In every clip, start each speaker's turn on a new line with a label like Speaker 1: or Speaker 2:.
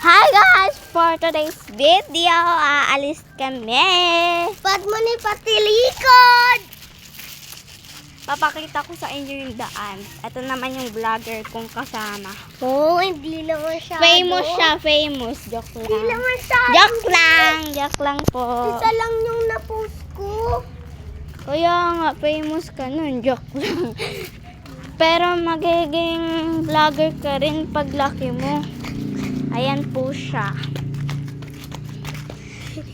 Speaker 1: Hi guys! For today's video, aalis kami.
Speaker 2: Ba't mo ni pati likod?
Speaker 1: Papakita ko sa inyo yung daan. Ito naman yung vlogger kong kasama.
Speaker 2: Oo, hindi naman siya.
Speaker 1: Famous siya, famous. Joke lang.
Speaker 2: Hindi naman siya.
Speaker 1: Joke lang po.
Speaker 2: Isa lang yung na-post ko.
Speaker 1: Kaya nga, famous ka nun. Joke lang. Pero magiging vlogger ka rin pag laki mo. Ayan po siya.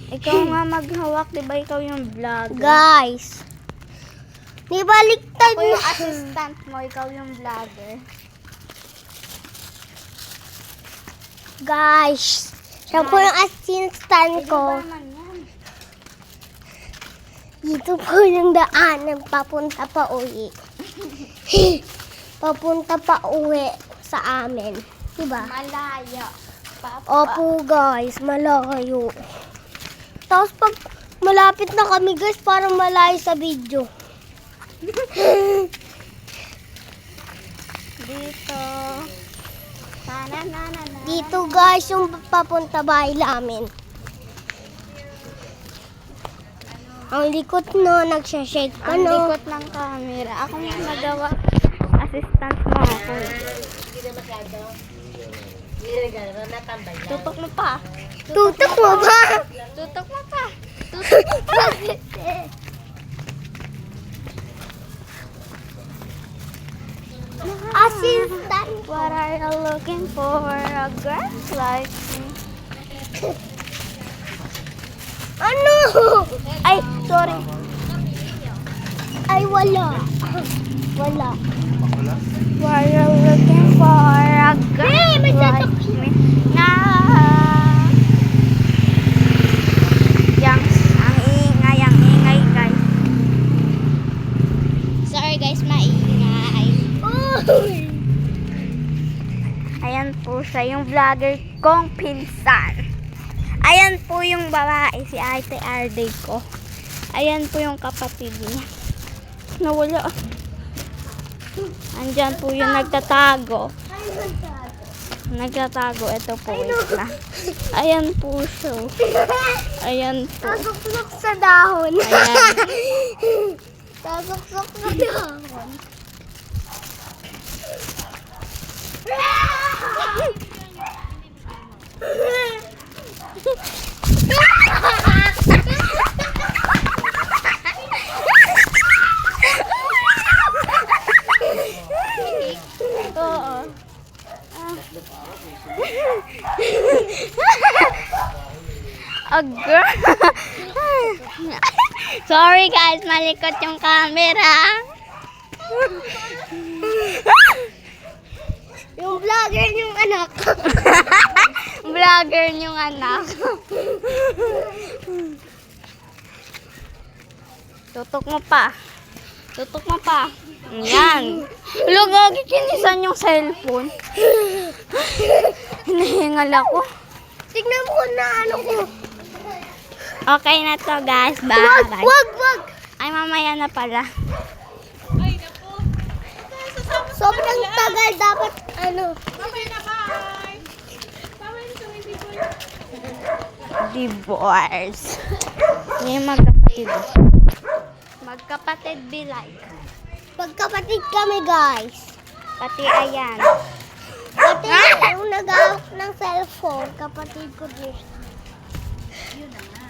Speaker 1: Ikaw nga maghawak, di ba ikaw yung vlogger?
Speaker 2: Guys, di baliktad
Speaker 1: Ako yung
Speaker 2: na.
Speaker 1: assistant mo, ikaw yung vlogger.
Speaker 2: Guys, siya po yung assistant ko. Dito po yung daanan papunta pa uwi. Papunta pa uwi sa amin. Diba?
Speaker 1: Malaya.
Speaker 2: Opo guys, malayo. Tapos pag malapit na kami guys, parang malayo sa video.
Speaker 1: Dito. Na.
Speaker 2: Dito guys, yung papunta bahay namin. Ang likot no, nagsashake ka
Speaker 1: Ang
Speaker 2: no.
Speaker 1: likot ng camera. Ako yung nagawa. Assistant mo ako. Tutok mo pa.
Speaker 2: Tutok mo ba?
Speaker 1: Tutok mo pa. Tutok mo pa.
Speaker 2: Assistant.
Speaker 1: What are you looking for? A girl like me.
Speaker 2: Ano?
Speaker 1: Ay, sorry.
Speaker 2: Ay, wala. Wala.
Speaker 1: What are you looking for? A girl
Speaker 2: may
Speaker 1: like me. Na. Ang ingay guys. Sorry guys, maingay.
Speaker 2: Uy.
Speaker 1: Ayan po siya, yung vlogger kong pinsan. Ayan po yung babae, si Ate Arday ko. Ayan po yung kapatid niya. Nawala. Andyan po yung nagtatago. Nagtatago, ito po. Wait lang. Ayan po siya. Ayan po.
Speaker 2: Tasuksok sa dahon.
Speaker 1: Ayan.
Speaker 2: Tasuksok sa dahon.
Speaker 1: Oo. A girl. Sorry guys, malikot yung camera.
Speaker 2: Yung vlogger yung anak.
Speaker 1: Vlogger yung anak. Tutok mo pa. Tutok mo pa. Yan. Lugagi kinisan yung cellphone. Hinahingal ako.
Speaker 2: Tignan mo na ano ko.
Speaker 1: Okay na to guys. Bye.
Speaker 2: Wag.
Speaker 1: Ay, mamaya na pala.
Speaker 2: Sobrang tagal dapat ano.
Speaker 1: Divorce. Yung magkapatid. Magkapatid be like.
Speaker 2: Pagkapatid kami guys.
Speaker 1: Pati ayan.
Speaker 2: Pati yung nag-out ng cellphone, kapatid ko din. Yun na nga.